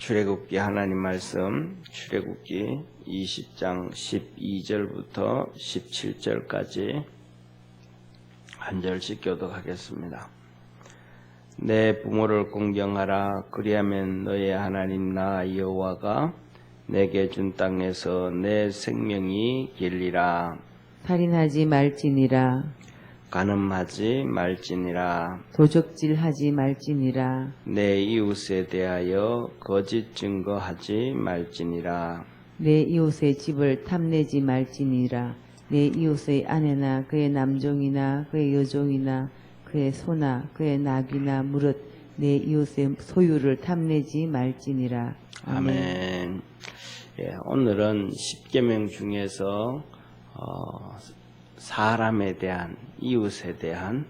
출애굽기 하나님 말씀 출애굽기 20장 12절부터 17절까지 한 절씩 교독하겠습니다. 내 부모를 공경하라. 그리하면 너의 하나님 나 여호와가 내게 준 땅에서 내 생명이 길리라. 살인하지 말지니라. 간음하지 말지니라. 도적질하지 말지니라. 내 이웃에 대하여 거짓 증거하지 말지니라. 내 이웃의 집을 탐내지 말지니라. 내 이웃의 아내나 그의 남종이나 그의 여종이나 그의 소나 그의 낙이나 무릇 내 이웃의 소유를 탐내지 말지니라. 아멘. 예, 오늘은 십계명 중에서 사람에 대한, 이웃에 대한,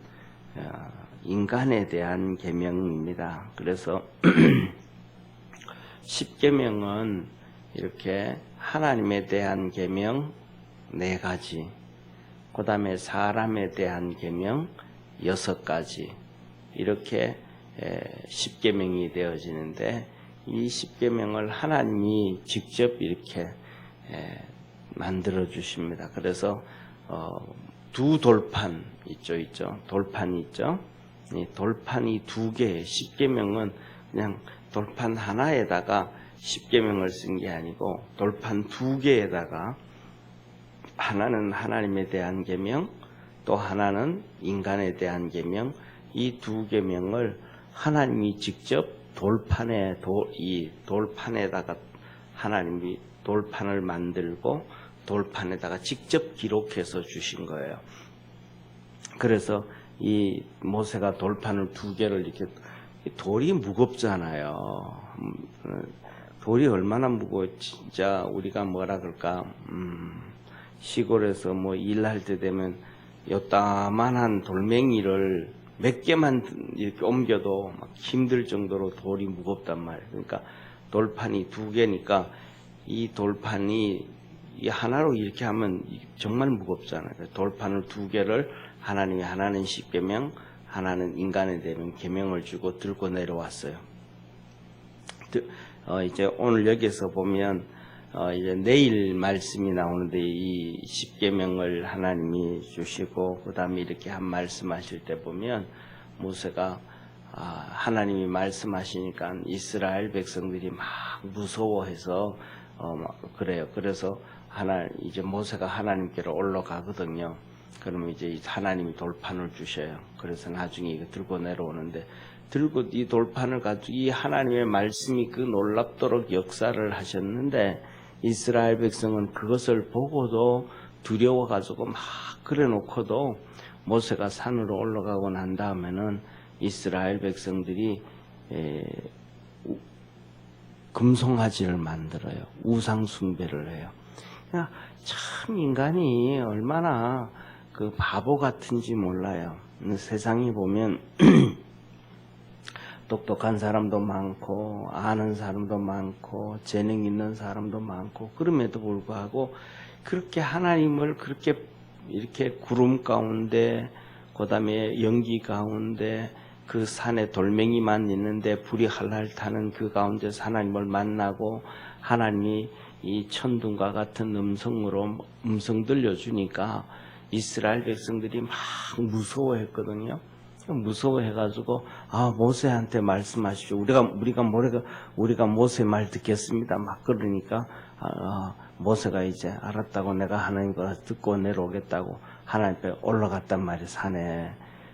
인간에 대한 계명입니다. 그래서 십계명은 이렇게 하나님에 대한 계명 4가지, 그 다음에 사람에 대한 계명 6가지, 이렇게 십계명이 되어지는데, 이 십계명을 하나님이 직접 이렇게 만들어 주십니다. 그래서 두 돌판 있죠. 돌판이 있죠. 이 돌판이 2개, 십계명은 그냥 돌판 하나에다가 십계명을 쓴 게 아니고 돌판 2개에다가 하나는 하나님에 대한 계명, 또 하나는 인간에 대한 계명, 이 2계명을 하나님이 직접 이 돌판에다가 하나님이 돌판을 만들고 돌판에다가 직접 기록해서 주신 거예요. 그래서 이 모세가 돌판을 2개를 이렇게, 돌이 무겁잖아요. 돌이 얼마나 무거워. 진짜 우리가 뭐라 그럴까, 시골에서 뭐 일할 때 되면 요따만한 돌멩이를 몇 개만 이렇게 옮겨도 막 힘들 정도로 돌이 무겁단 말이에요. 그러니까 돌판이 2개니까 이 돌판이 이 하나로 이렇게 하면 정말 무겁잖아요. 돌판을 2개를 하나님이, 하나는 십계명, 하나는 인간에 대한 계명을 주고 들고 내려왔어요. 이제 오늘 여기서 보면 이제 내일 말씀이 나오는데 이 십계명을 하나님이 주시고 그 다음에 이렇게 한 말씀하실 때 보면 모세가 하나님이 말씀하시니까 이스라엘 백성들이 막 무서워해서 그래요. 그래서 이제 모세가 하나님께로 올라가거든요. 그러면 이제 하나님이 돌판을 주셔요. 그래서 나중에 이거 들고 내려오는데, 이 돌판을 가지고 이 하나님의 말씀이 그 놀랍도록 역사를 하셨는데, 이스라엘 백성은 그것을 보고도 두려워가지고 막 그래 놓고도 모세가 산으로 올라가고 난 다음에는 이스라엘 백성들이 금송아지를 만들어요. 우상숭배를 해요. 참 인간이 얼마나 그 바보 같은지 몰라요. 세상에 보면 똑똑한 사람도 많고 아는 사람도 많고 재능 있는 사람도 많고, 그럼에도 불구하고 그렇게 하나님을 그렇게 이렇게 구름 가운데, 그 다음에 연기 가운데, 그 산에 돌멩이만 있는데 불이 활활 타는 그 가운데서 하나님을 만나고 하나님이 이 천둥과 같은 음성 들려주니까 이스라엘 백성들이 막 무서워했거든요. 무서워해가지고 모세한테 말씀하시죠. 우리가 모세 말 듣겠습니다. 막 그러니까 모세가 이제 알았다고, 내가 하나님 거 듣고 내려오겠다고 하나님 앞에 올라갔단 말이에요, 산에.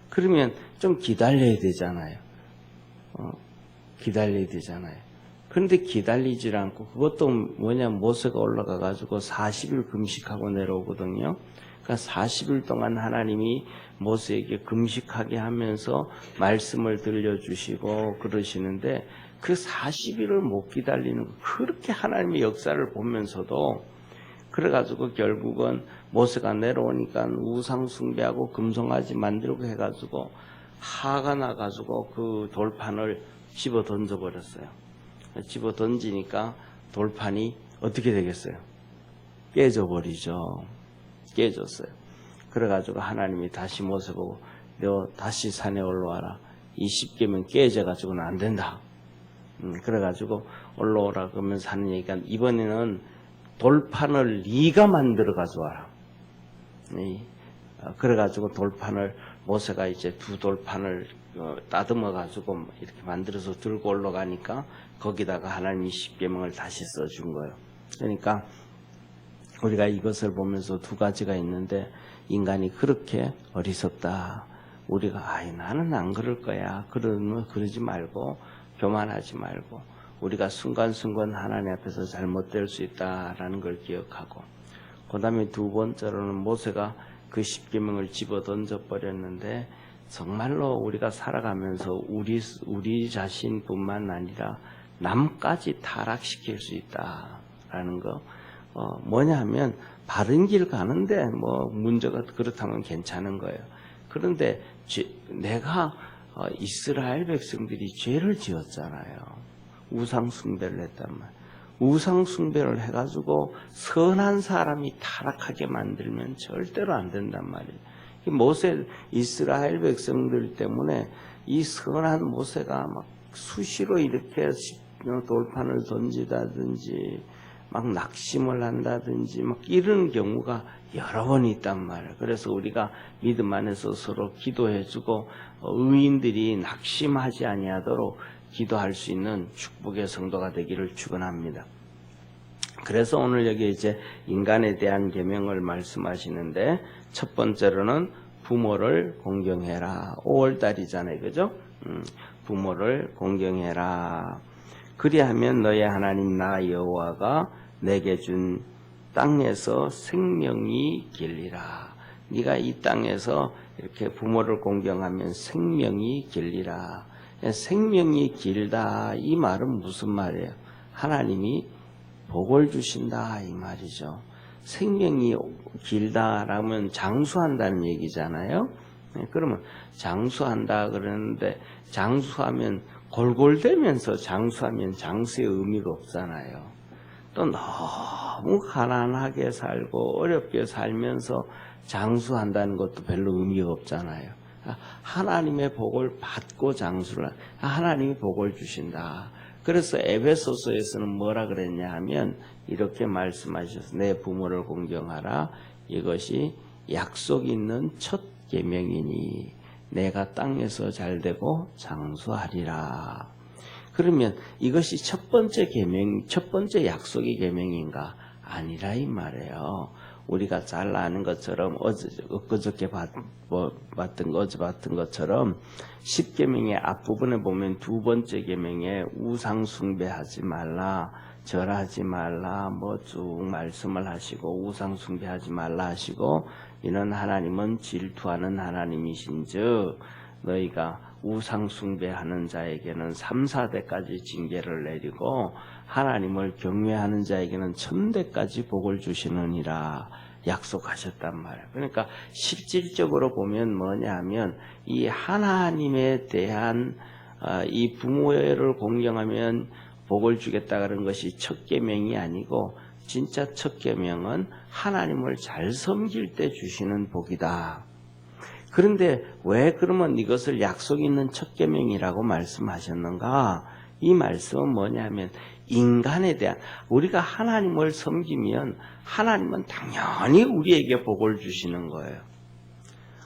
그러면 좀 기다려야 되잖아요. 기다려야 되잖아요. 그런데 기다리질 않고, 그것도 모세가 올라가가지고 40일 금식하고 내려오거든요. 그러니까 40일 동안 하나님이 모세에게 금식하게 하면서 말씀을 들려주시고 그러시는데, 그 40일을 못 기다리는 거, 그렇게 하나님의 역사를 보면서도, 그래가지고 결국은 모세가 내려오니까 우상 숭배하고 금송아지 만들고 해가지고 화가 나가지고 그 돌판을 집어 던져버렸어요. 집어 던지니까 돌판이 어떻게 되겠어요? 깨져버리죠. 깨졌어요. 그래가지고 하나님이 다시 모세 보고, 너 다시 산에 올라와라. 이 십계명 깨져가지고는 안 된다. 그래가지고 올라오라 그러면서 하는 얘기가 이번에는 돌판을 네가 만들어 가져와라. 그래가지고 돌판을 모세가 이제 두 돌판을 따듬어 가지고 이렇게 만들어서 들고 올라가니까 거기다가 하나님이 십계명을 다시 써준 거예요. 그러니까 우리가 이것을 보면서 두 가지가 있는데 인간이 그렇게 어리석다. 우리가 나는 안 그럴 거야. 그러지 말고 교만하지 말고 우리가 순간순간 하나님 앞에서 잘못될 수 있다라는 걸 기억하고 그 다음에 두 번째로는 모세가 그 십계명을 집어 던져버렸는데 정말로 우리가 살아가면서 우리 자신뿐만 아니라 남까지 타락시킬 수 있다라는 거 뭐냐 하면 바른 길 가는데 뭐 문제가 그렇다면 괜찮은 거예요. 그런데 내가 이스라엘 백성들이 죄를 지었잖아요. 우상 숭배를 했단 말이에요. 우상 숭배를 해가지고 선한 사람이 타락하게 만들면 절대로 안 된단 말이에요. 모세 이스라엘 백성들 때문에 이 선한 모세가 막 수시로 이렇게 돌판을 던지다든지 막 낙심을 한다든지 막 이런 경우가 여러 번 있단 말이에요. 그래서 우리가 믿음 안에서 서로 기도해주고 의인들이 낙심하지 아니하도록 기도할 수 있는 축복의 성도가 되기를 축원합니다. 그래서 오늘 여기 이제 인간에 대한 계명을 말씀하시는데 첫 번째로는 부모를 공경해라. 5월달이잖아요, 그죠? 부모를 공경해라. 그리하면 너의 하나님 나 여호와가 내게 준 땅에서 생명이 길리라. 네가 이 땅에서 이렇게 부모를 공경하면 생명이 길리라. 생명이 길다 이 말은 무슨 말이에요? 하나님이 복을 주신다 이 말이죠. 생명이 길다라면 장수한다는 얘기잖아요. 그러면 장수한다 그러는데 장수하면 골골대면서 장수하면 장수의 의미가 없잖아요. 또 너무 가난하게 살고 어렵게 살면서 장수한다는 것도 별로 의미가 없잖아요. 하나님의 복을 받고 장수를 하나님이 복을 주신다. 그래서 에베소서에서는 뭐라 그랬냐 하면 이렇게 말씀하셔서 내 부모를 공경하라. 이것이 약속 있는 첫 계명이니 내가 땅에서 잘되고 장수하리라. 그러면 이것이 첫 번째 계명, 첫 번째 약속의 계명인가? 아니라 이 말이에요. 우리가 잘 아는 것처럼 어제 봤던 것처럼 10계명의 앞부분에 보면 두 번째 계명에 우상 숭배하지 말라, 절하지 말라, 뭐 쭉 말씀을 하시고 우상 숭배하지 말라 하시고 이는 하나님은 질투하는 하나님이신즉 너희가 우상 숭배하는 자에게는 3, 4대까지 징계를 내리고 하나님을 경외하는 자에게는 1000대까지 복을 주시느니라 약속하셨단 말이에요. 그러니까 실질적으로 보면 뭐냐 하면 이 하나님에 대한 이 부모를 공경하면 복을 주겠다 그런 것이 첫 계명이 아니고 진짜 첫 계명은 하나님을 잘 섬길 때 주시는 복이다. 그런데 왜 그러면 이것을 약속 있는 첫 계명이라고 말씀하셨는가? 이 말씀은 뭐냐면 인간에 대한 우리가 하나님을 섬기면 하나님은 당연히 우리에게 복을 주시는 거예요.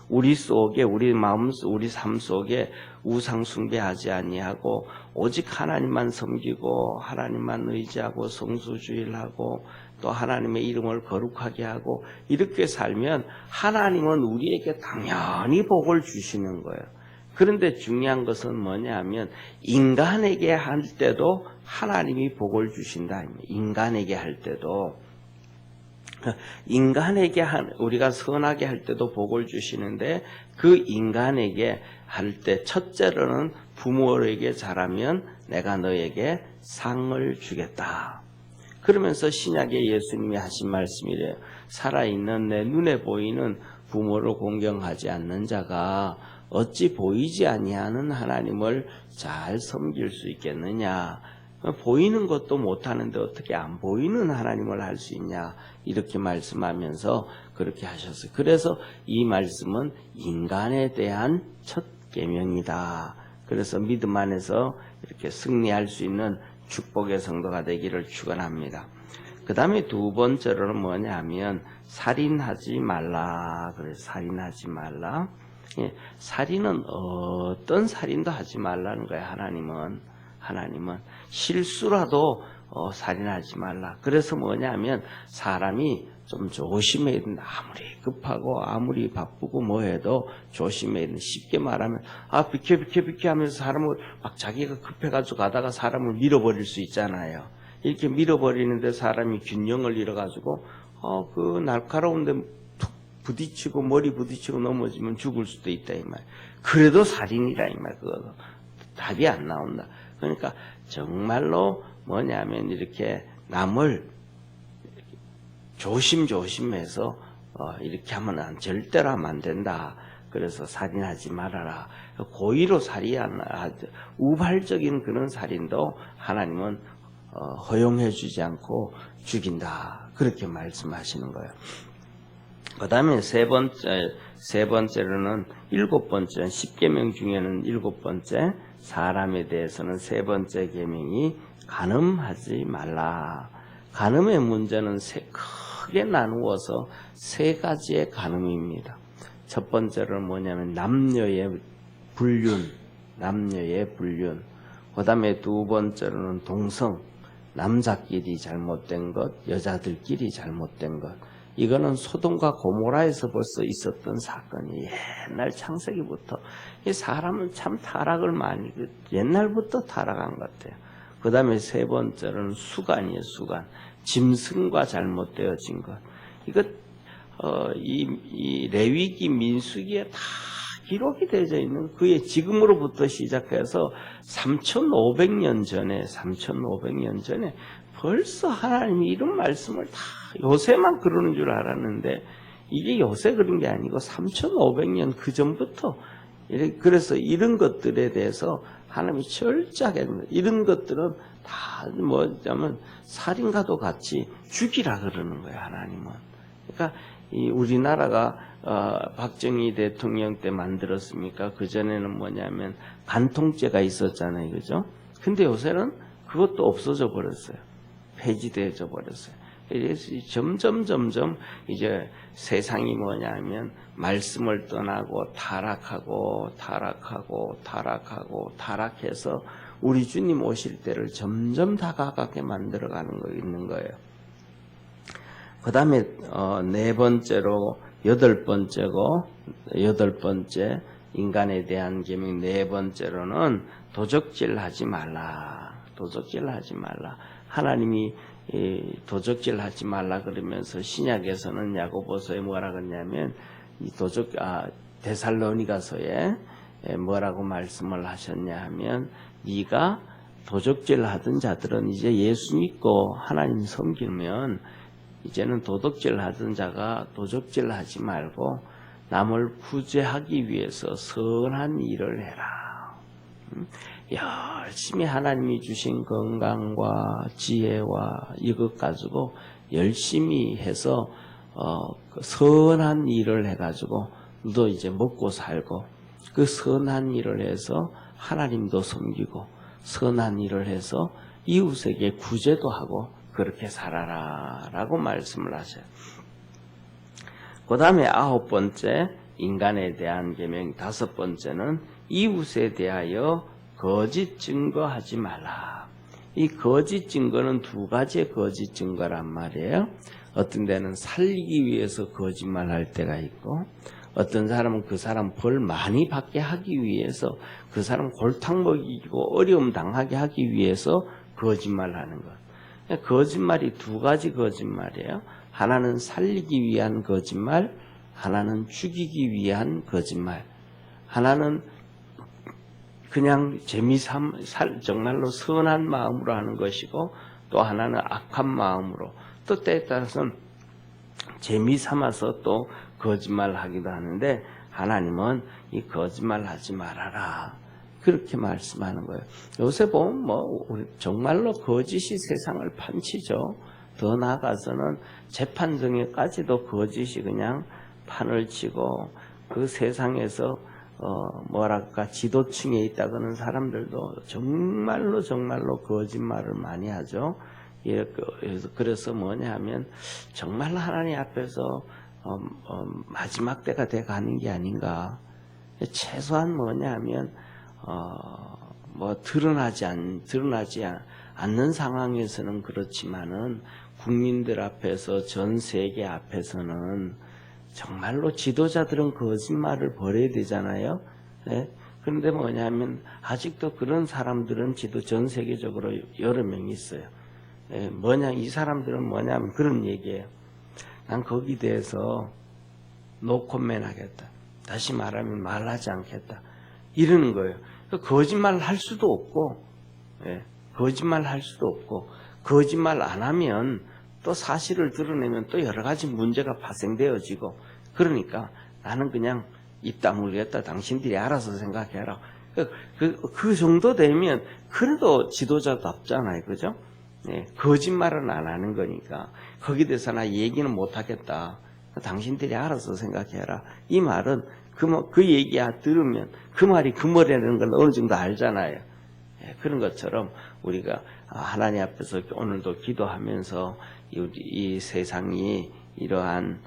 우리 속에 우리 마음 우리 삶 속에 우상 숭배하지 아니하고 오직 하나님만 섬기고 하나님만 의지하고 성수주의를 하고 또 하나님의 이름을 거룩하게 하고 이렇게 살면 하나님은 우리에게 당연히 복을 주시는 거예요. 그런데 중요한 것은 뭐냐 하면 인간에게 할 때도 하나님이 복을 주신다. 인간에게 할 때도 우리가 선하게 할 때도 복을 주시는데 그 인간에게 할 때 첫째로는 부모에게 잘하면 내가 너에게 상을 주겠다. 그러면서 신약에 예수님이 하신 말씀이래요. 살아있는 내 눈에 보이는 부모를 공경하지 않는 자가 어찌 보이지 아니하는 하나님을 잘 섬길 수 있겠느냐. 보이는 것도 못하는데 어떻게 안 보이는 하나님을 할 수 있냐. 이렇게 말씀하면서 그렇게 하셨어요. 그래서 이 말씀은 인간에 대한 첫 계명이다 그래서 믿음 안에서 이렇게 승리할 수 있는 축복의 성도가 되기를 축원합니다. 그 다음에 두 번째로는 뭐냐 하면 살인하지 말라. 그래서 살인하지 말라. 예, 살인은 어떤 살인도 하지 말라는 거예요. 하나님은 실수라도 살인하지 말라. 그래서 뭐냐 하면 사람이 좀 조심해야 된다. 아무리 급하고 아무리 바쁘고 뭐 해도 조심해야 된다. 쉽게 말하면 비켜 하면서 사람을 막 자기가 급해가지고 가다가 사람을 밀어버릴 수 있잖아요. 이렇게 밀어버리는데 사람이 균형을 잃어가지고 그 날카로운데 툭 부딪히고 머리 부딪히고 넘어지면 죽을 수도 있다 이 말. 그래도 살인이라 이 말. 그거 답이 안 나온다. 그러니까 정말로 뭐냐면 이렇게 남을 조심해서 이렇게 하면 절대로 하면 안 된다. 그래서 살인하지 말아라. 고의로 우발적인 그런 살인도 하나님은 허용해 주지 않고 죽인다. 그렇게 말씀하시는 거예요. 그 다음에 세 번째로는 일곱 번째, 10계명 중에는 일곱 번째, 사람에 대해서는 세 번째 계명이 간음하지 말라. 간음의 문제는 크게 나누어서 세 가지의 간음입니다. 첫 번째로는 뭐냐면 남녀의 불륜. 그 다음에 두 번째로는 동성. 남자끼리 잘못된 것, 여자들끼리 잘못된 것. 이거는 소돔과 고모라에서 벌써 있었던 사건이 옛날 창세기부터. 이 사람은 참 타락을 많이 옛날부터 타락한 것 같아요. 그 다음에 세 번째로는 수간이에요. 수간. 짐승과 잘못되어진 것. 이거 이 레위기 민수기에 다 기록이 되어져 있는 그의 지금으로부터 시작해서 3,500년 전에 벌써 하나님이 이런 말씀을 다 요새만 그러는 줄 알았는데 이게 요새 그런 게 아니고 3,500년 그 전부터 그래서 이런 것들에 대해서 하나님이 철저하게 이런 것들은 다 뭐냐면 살인과도 같이 죽이라 그러는 거예요. 하나님은. 그러니까 이 우리나라가 박정희 대통령 때 만들었습니까? 그전에는 뭐냐면 간통죄가 있었잖아요. 그죠? 근데 요새는 그것도 없어져 버렸어요. 폐지되어져 버렸어요. 그래서 점점 이제 세상이 뭐냐면 말씀을 떠나고 타락해서 우리 주님 오실 때를 점점 다가가게 만들어가는 거 있는 거예요. 그 다음에 네 번째로 여덟 번째 인간에 대한 계명 네 번째로는 도적질하지 말라. 하나님이 도적질하지 말라 그러면서 신약에서는 야고보서에 뭐라 그러냐면 이 데살로니가서에 뭐라고 말씀을 하셨냐 하면 네가 도적질하던 자들은 이제 예수 믿고 하나님 섬기면 이제는 도적질하던 자가 도적질하지 말고 남을 구제하기 위해서 선한 일을 해라. 열심히 하나님이 주신 건강과 지혜와 이것 가지고 열심히 해서 선한 일을 해가지고 너도 이제 먹고 살고 그 선한 일을 해서 하나님도 섬기고 선한 일을 해서 이웃에게 구제도 하고 그렇게 살아라 라고 말씀을 하셔요. 그 다음에 아홉 번째 인간에 대한 계명 다섯 번째는 이웃에 대하여 거짓 증거하지 말라. 이 거짓 증거는 두 가지의 거짓 증거란 말이에요. 어떤 데는 살리기 위해서 거짓말할 때가 있고 어떤 사람은 그 사람 벌 많이 받게 하기 위해서 그 사람 골탕 먹이고 어려움 당하게 하기 위해서 거짓말하는 것. 거짓말이 두 가지 거짓말이에요. 하나는 살리기 위한 거짓말, 하나는 죽이기 위한 거짓말. 하나는 그냥 정말로 선한 마음으로 하는 것이고 또 하나는 악한 마음으로 또 때에 따라서는 재미삼아서 또 거짓말하기도 하는데 하나님은 이 거짓말하지 말아라 그렇게 말씀하는 거예요. 요새 보면 정말로 거짓이 세상을 판치죠. 더 나아가서는 재판정에까지도 거짓이 그냥 판을 치고 그 세상에서 뭐랄까 지도층에 있다 그런 사람들도 정말로 거짓말을 많이 하죠. 그래서 뭐냐면 정말 하나님 앞에서 마지막 때가 돼 가는 게 아닌가. 최소한 뭐냐면 뭐 드러나지 않는 상황에서는 그렇지만은 국민들 앞에서 전 세계 앞에서는 정말로 지도자들은 거짓말을 버려야 되잖아요. 네? 그런데 뭐냐면 아직도 그런 사람들은 전 세계적으로 여러 명 있어요. 네? 이 사람들은 뭐냐면 그런 얘기예요. 난 거기에 대해서 노코멘 하겠다. 다시 말하면 말하지 않겠다. 이러는 거예요. 거짓말 할 수도 없고, 거짓말 할 수도 없고, 거짓말 안 하면 또 사실을 드러내면 또 여러 가지 문제가 발생되어지고, 그러니까 나는 그냥 입 다물겠다. 당신들이 알아서 생각해라. 그 정도 되면 그래도 지도자답잖아요. 그죠? 거짓말은 안 하는 거니까. 거기에 대해서 나 얘기는 못 하겠다. 당신들이 알아서 생각해라. 이 말은 그 얘기 들으면 그 말이 그 말이라는 걸 어느 정도 알잖아요. 그런 것처럼 우리가 하나님 앞에서 오늘도 기도하면서 이 세상이 이러한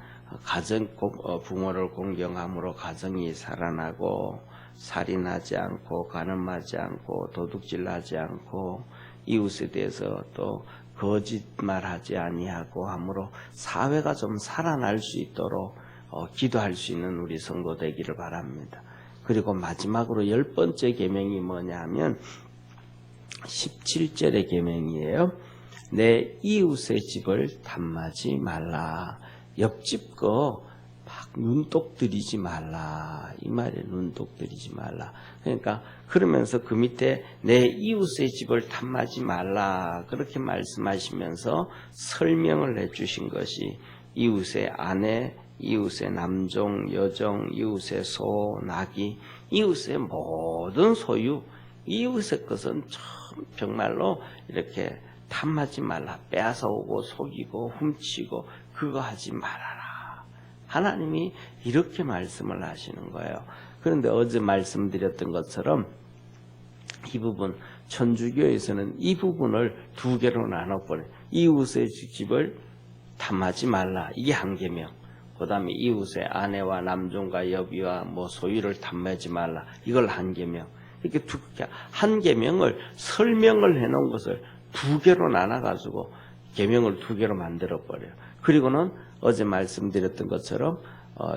부모를 공경함으로 가정이 살아나고 살인하지 않고 간음하지 않고 도둑질하지 않고 이웃에 대해서 또 거짓말하지 아니하고 함으로 사회가 좀 살아날 수 있도록 기도할 수 있는 우리 성도 되기를 바랍니다. 그리고 마지막으로 10번째 계명이 뭐냐 하면 17절의 계명이에요. 내 이웃의 집을 탐하지 말라. 옆집 거 막 눈독 들이지 말라. 이 말에 눈독 들이지 말라. 그러니까 그러면서 그 밑에 내 이웃의 집을 탐하지 말라. 그렇게 말씀하시면서 설명을 해주신 것이 이웃의 아내, 이웃의 남종, 여종, 이웃의 소, 나귀, 이웃의 모든 소유, 이웃의 것은 정말로 이렇게 탐하지 말라. 빼앗아오고 속이고 훔치고 그거 하지 말아라. 하나님이 이렇게 말씀을 하시는 거예요. 그런데 어제 말씀드렸던 것처럼 이 부분 천주교에서는 이 부분을 두 개로 나눠버려요. 이웃의 집을 탐하지 말라. 이게 한 계명. 그 다음에 이웃의 아내와 남종과 여비와 뭐 소유를 탐하지 말라. 이걸 한 계명. 이렇게 한 계명을 설명을 해놓은 것을 두 개로 나눠가지고 계명을 두 개로 만들어버려요. 그리고는 어제 말씀드렸던 것처럼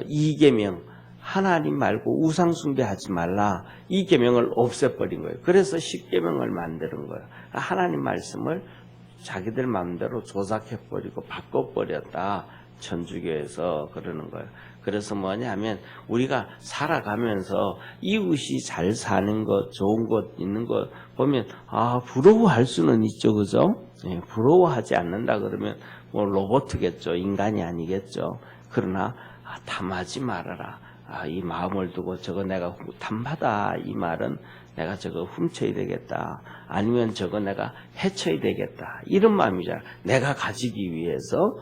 이 계명 하나님 말고 우상 숭배하지 말라. 이 계명을 없애버린 거예요. 그래서 10계명을 만드는 거예요. 하나님 말씀을 자기들 마음대로 조작해버리고 바꿔버렸다. 천주교에서 그러는 거예요. 그래서 뭐냐면 우리가 살아가면서 이웃이 잘 사는 것, 좋은 것, 있는 것 보면 부러워할 수는 있죠. 그죠? 부러워하지 않는다 그러면 뭐 로봇이겠죠. 인간이 아니겠죠. 그러나 탐하지 말아라. 이 마음을 두고 저거 내가 탐하다. 이 말은 내가 저거 훔쳐야 되겠다. 아니면 저거 내가 해쳐야 되겠다. 이런 마음이잖아. 내가 가지기 위해서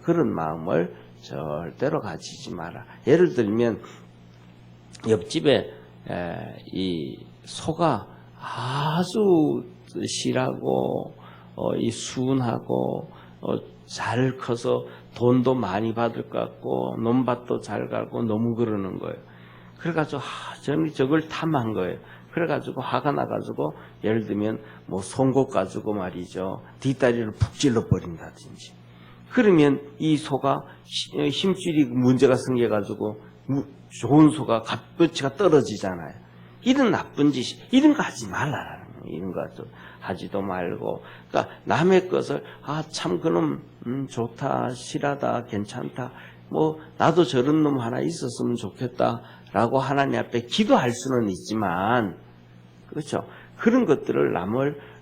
그런 마음을 절대로 가지지 마라. 예를 들면 옆집에 이 소가 아주 실하고 이 순하고 잘 커서 돈도 많이 받을 것 같고 논밭도 잘 가고 너무 그러는 거예요. 그래가지고 저는 저걸 탐한 거예요. 그래가지고 화가 나가지고 예를 들면 뭐 송곳 가지고 말이죠. 뒷다리를 푹 찔러 버린다든지. 그러면 이 소가 힘줄이 문제가 생겨가지고 좋은 소가 값어치가 떨어지잖아요. 이런 나쁜 짓, 이런 거 하지 말라라는 거예요. 이런 거 하지도 말고. 그러니까 남의 것을 참 그놈 좋다, 실하다, 괜찮다. 뭐 나도 저런 놈 하나 있었으면 좋겠다라고 하나님 앞에 기도할 수는 있지만, 그렇죠? 그런 것들을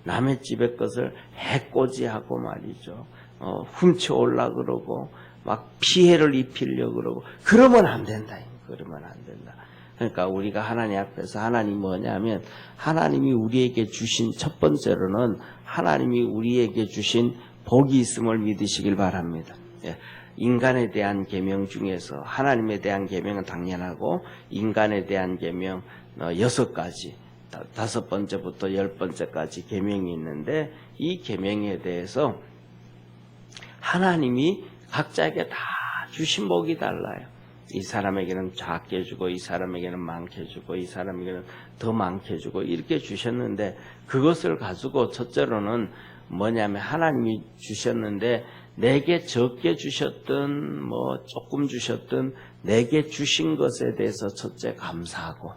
남의 집의 것을 해코지하고 말이죠. 훔쳐올라 그러고 막 피해를 입히려고 그러고 그러면 안 된다. 그러면 안 된다. 그러니까 우리가 하나님 앞에서 하나님 뭐냐면 하나님이 우리에게 주신 첫 번째로는 하나님이 우리에게 주신 복이 있음을 믿으시길 바랍니다. 인간에 대한 계명 중에서 하나님에 대한 계명은 당연하고 인간에 대한 계명 6가지, 5번째부터 10번째까지 계명이 있는데 이 계명에 대해서 하나님이 각자에게 다 주신 복이 달라요. 이 사람에게는 작게 주고 이 사람에게는 많게 주고 이 사람에게는 더 많게 주고 이렇게 주셨는데 그것을 가지고 첫째로는 뭐냐면 하나님이 주셨는데 내게 적게 주셨든 뭐 조금 주셨든 내게 주신 것에 대해서 첫째 감사하고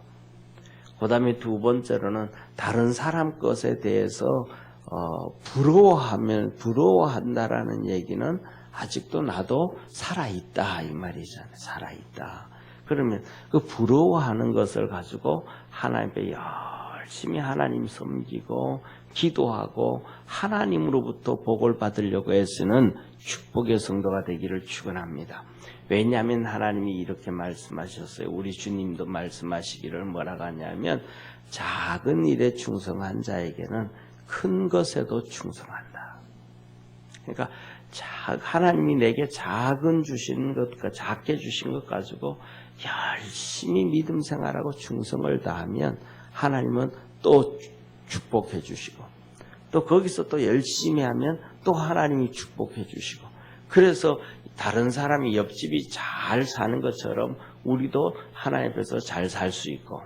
그 다음에 두 번째로는 다른 사람 것에 대해서 부러워한다라는 얘기는 아직도 나도 살아있다 이 말이잖아요. 살아있다. 그러면 그 부러워하는 것을 가지고 하나님 앞에 열심히 하나님 섬기고 기도하고 하나님으로부터 복을 받으려고 애쓰는 축복의 성도가 되기를 축원합니다. 왜냐하면 하나님이 이렇게 말씀하셨어요. 우리 주님도 말씀하시기를 뭐라고 하냐면 작은 일에 충성한 자에게는 큰 것에도 충성한다. 그러니까 하나님이 내게 작은 주신 것, 작게 주신 것 가지고 열심히 믿음 생활하고 충성을 다하면 하나님은 또 축복해 주시고 또 거기서 또 열심히 하면 또 하나님이 축복해 주시고 그래서 다른 사람이 옆집이 잘 사는 것처럼 우리도 하나님 앞에서 잘 살 수 있고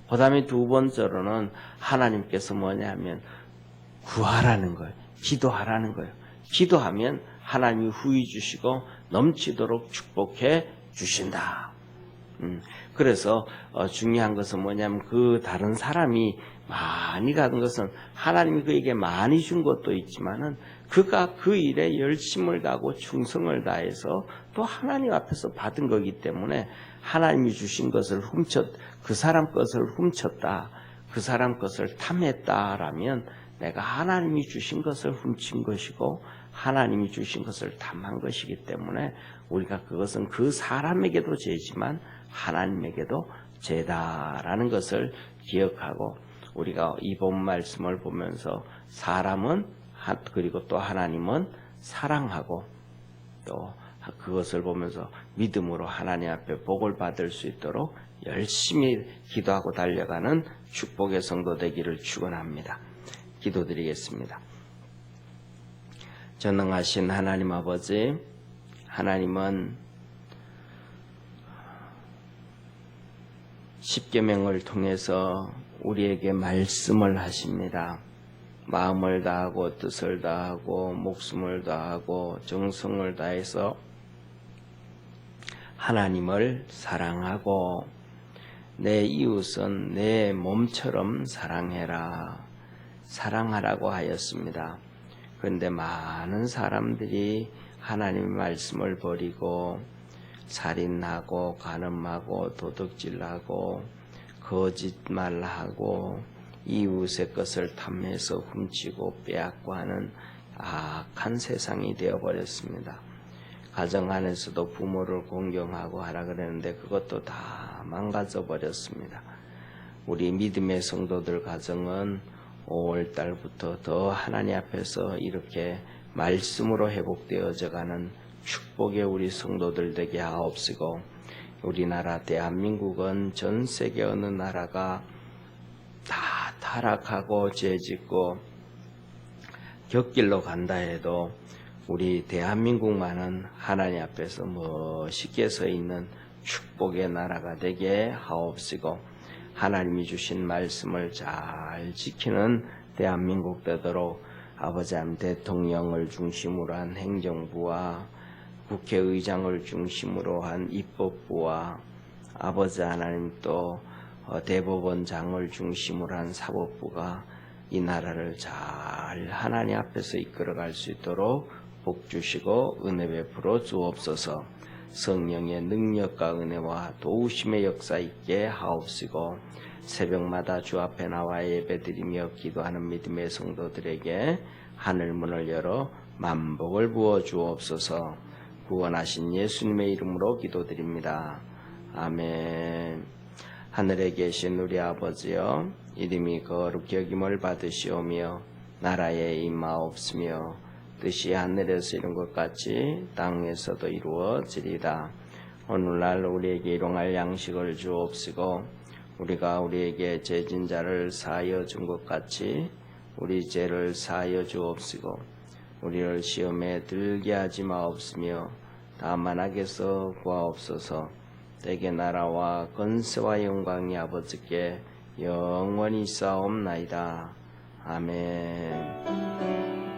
그 다음에 두 번째로는 하나님께서 뭐냐면 구하라는 거예요. 기도하라는 거예요. 기도하면 하나님이 후히 주시고 넘치도록 축복해 주신다. 그래서 중요한 것은 뭐냐면 그 다른 사람이 많이 가는 것은 하나님이 그에게 많이 준 것도 있지만은 그가 그 일에 열심을 다하고 충성을 다해서 또 하나님 앞에서 받은 거기 때문에 하나님이 주신 것을 그 사람 것을 훔쳤다. 그 사람 것을 탐했다라면 내가 하나님이 주신 것을 훔친 것이고 하나님이 주신 것을 탐한 것이기 때문에 우리가 그것은 그 사람에게도 죄지만 하나님에게도 죄다라는 것을 기억하고 우리가 이 본 말씀을 보면서 사람은 그리고 또 하나님은 사랑하고 또 그것을 보면서 믿음으로 하나님 앞에 복을 받을 수 있도록 열심히 기도하고 달려가는 축복의 성도 되기를 축원합니다. 기도드리겠습니다. 전능하신 하나님 아버지, 하나님은 십계명을 통해서 우리에게 말씀을 하십니다. 마음을 다하고 뜻을 다하고 목숨을 다하고 정성을 다해서 하나님을 사랑하고 내 이웃은 내 몸처럼 사랑하라고 하였습니다. 그런데 많은 사람들이 하나님의 말씀을 버리고 살인하고 간음하고 도둑질하고 거짓말하고 이웃의 것을 탐해서 훔치고 빼앗고 하는 악한 세상이 되어버렸습니다. 가정 안에서도 부모를 공경하고 하라 그랬는데 그것도 다 망가져 버렸습니다. 우리 믿음의 성도들 가정은 5월달부터 더 하나님 앞에서 이렇게 말씀으로 회복되어져가는 축복의 우리 성도들 되게 하옵시고 우리나라 대한민국은 전 세계 어느 나라가 다 타락하고 죄짓고 곁길로 간다 해도 우리 대한민국만은 하나님 앞에서 멋있게 서 있는 축복의 나라가 되게 하옵시고 하나님이 주신 말씀을 잘 지키는 대한민국 되도록 아버지 하나님 대통령을 중심으로 한 행정부와 국회의장을 중심으로 한 입법부와 아버지 하나님 또 대법원장을 중심으로 한 사법부가 이 나라를 잘 하나님 앞에서 이끌어갈 수 있도록 복 주시고 은혜 베풀어 주옵소서. 성령의 능력과 은혜와 도우심의 역사 있게 하옵시고 새벽마다 주 앞에 나와 예배드리며 기도하는 믿음의 성도들에게 하늘문을 열어 만복을 부어 주옵소서. 구원하신 예수님의 이름으로 기도드립니다. 아멘. 하늘에 계신 우리 아버지여, 이름이 거룩히 여김을 받으시오며 나라에 임하옵시며 뜻이 하늘에서 이룬 것 같이 땅에서도 이루어지리다. 오늘날 우리에게 일용할 양식을 주옵시고 우리가 우리에게 죄진 자를 사하여 준 것 같이 우리 죄를 사하여 주옵시고 우리를 시험에 들게 하지 마옵시며 다만 악에서 구하옵소서. 대개 나라와 권세와 영광이 아버지께 영원히 있사옵나이다. 아멘.